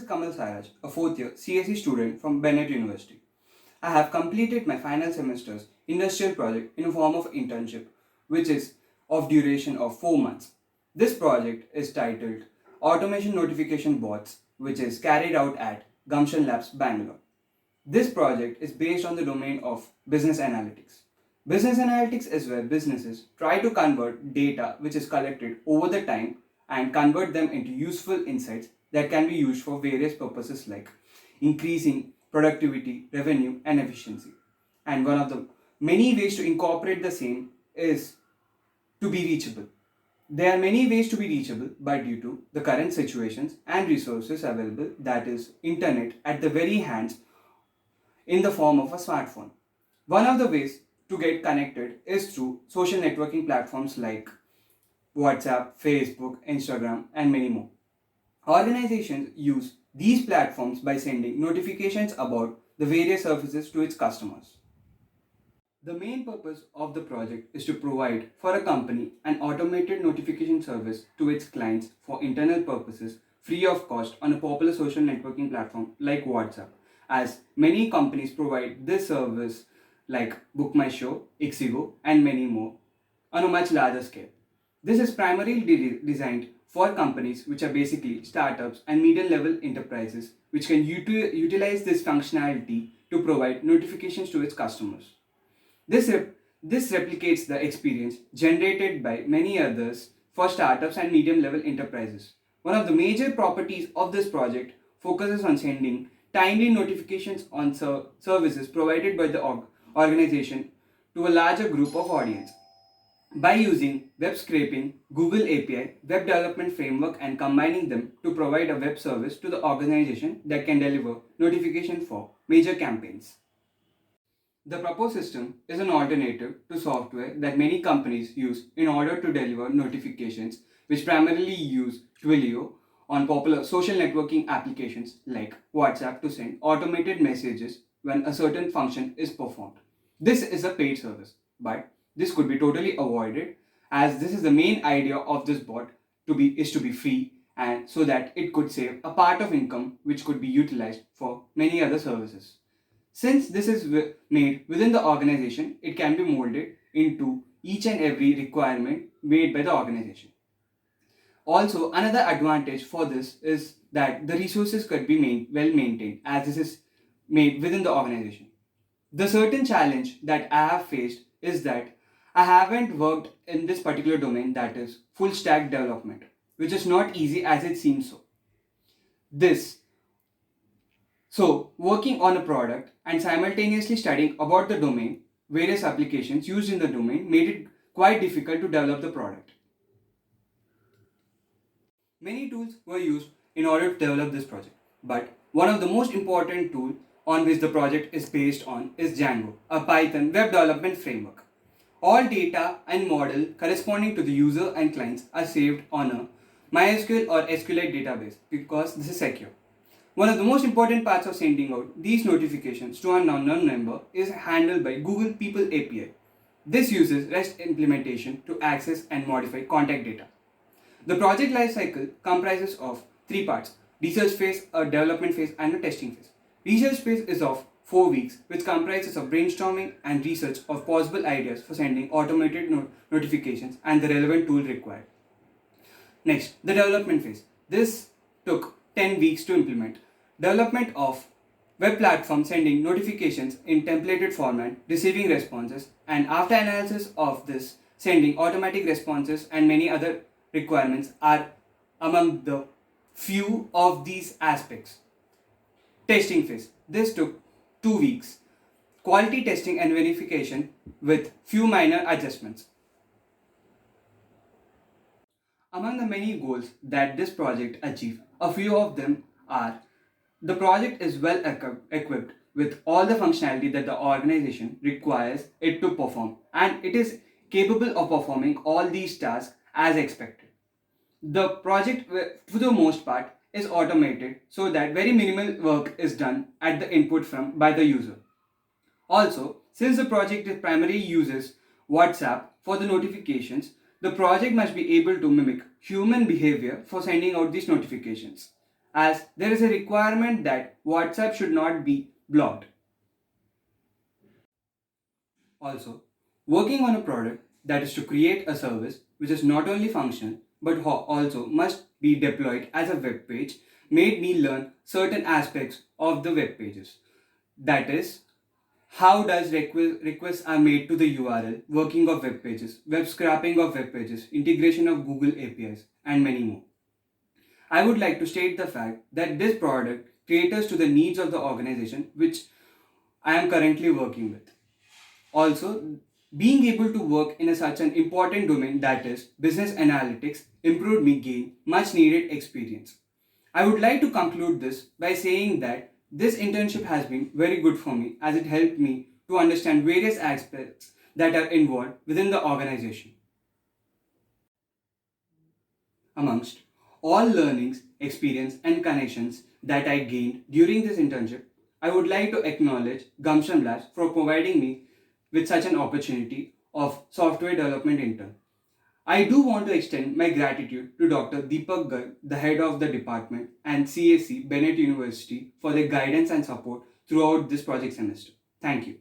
Kamal Saraj, a fourth year CSE student from Bennett University. I have completed my final semester's industrial project in a form of internship, which is of duration of 4 months. This project is titled Automation Notification Bots, which is carried out at Gumshan Labs, Bangalore. This project is based on the domain of business analytics. Business analytics is where businesses try to convert data which is collected over the time and convert them into useful insights that can be used for various purposes like increasing productivity, revenue, and efficiency. And one of the many ways to incorporate the same is to be reachable. There are many ways to be reachable, but due to the current situations and resources available, that is, internet at the very hands in the form of a smartphone. One of the ways to get connected is through social networking platforms like WhatsApp, Facebook, Instagram, and many more. Organizations use these platforms by sending notifications about the various services to its customers. The main purpose of the project is to provide for a company an automated notification service to its clients for internal purposes free of cost on a popular social networking platform like WhatsApp, as many companies provide this service like Book My Show, Ixigo, and many more on a much larger scale. This is primarily designed for companies which are basically startups and medium level enterprises which can utilize this functionality to provide notifications to its customers. This replicates the experience generated by many others for startups and medium level enterprises. One of the major properties of this project focuses on sending timely notifications on services provided by the organization to a larger group of audience. By using web scraping, Google API, web development framework, and combining them to provide a web service to the organization that can deliver notification for major campaigns. The proposed system is an alternative to software that many companies use in order to deliver notifications, which primarily use Twilio on popular social networking applications like WhatsApp to send automated messages when a certain function is performed. This is a paid service, but this could be totally avoided as this is the main idea of this bot to be free and so that it could save a part of income which could be utilized for many other services. Since this is made within the organization, it can be molded into each and every requirement made by the organization. Also, another advantage for this is that the resources could be well maintained as this is made within the organization. The certain challenge that I have faced is that I haven't worked in this particular domain, that is full stack development, which is not easy as it seems so. Working on a product and simultaneously studying about the domain, various applications used in the domain made it quite difficult to develop the product. Many tools were used in order to develop this project, but one of the most important tools on which the project is based on is Django, a Python web development framework. All data and model corresponding to the user and clients are saved on a MySQL or SQLite database because this is secure. One of the most important parts of sending out these notifications to a unknown number is handled by Google People API. This uses REST implementation to access and modify contact data. The project lifecycle comprises of 3 parts: research phase, a development phase, and a testing phase. Research phase is of 4 weeks, which comprises of brainstorming and research of possible ideas for sending automated notifications and the relevant tool required. Next, the development phase. This took 10 weeks to implement. Development of web platform sending notifications in templated format, receiving responses, and after analysis of this, sending automatic responses and many other requirements are among the few of these aspects. Testing phase. This took 2 weeks. Quality testing and verification with few minor adjustments. Among the many goals that this project achieved, a few of them are: the project is well equipped with all the functionality that the organization requires it to perform, and it is capable of performing all these tasks as expected. The project, for the most part, is automated so that very minimal work is done at the input by the user. Also, since the project primarily uses WhatsApp for the notifications, the project must be able to mimic human behavior for sending out these notifications. as there is a requirement that WhatsApp should not be blocked. Also, working on a product that is to create a service which is not only functional but also must be deployed as a web page made me learn certain aspects of the web pages. That is, how does requests are made to the URL, working of web pages, web scraping of web pages, integration of Google APIs, and many more. I would like to state the fact that this product caters to the needs of the organization which I am currently working with. Also, being able to work in such an important domain that is business analytics improved me gain much needed experience. I would like to conclude this by saying that this internship has been very good for me as it helped me to understand various aspects that are involved within the organization. Amongst all learnings, experience, and connections that I gained during this internship, I would like to acknowledge Gumshan Labs for providing me with such an opportunity of software development intern. I do want to extend my gratitude to Dr. Deepak Garg, the head of the department, and CAC Bennett University for their guidance and support throughout this project semester. Thank you.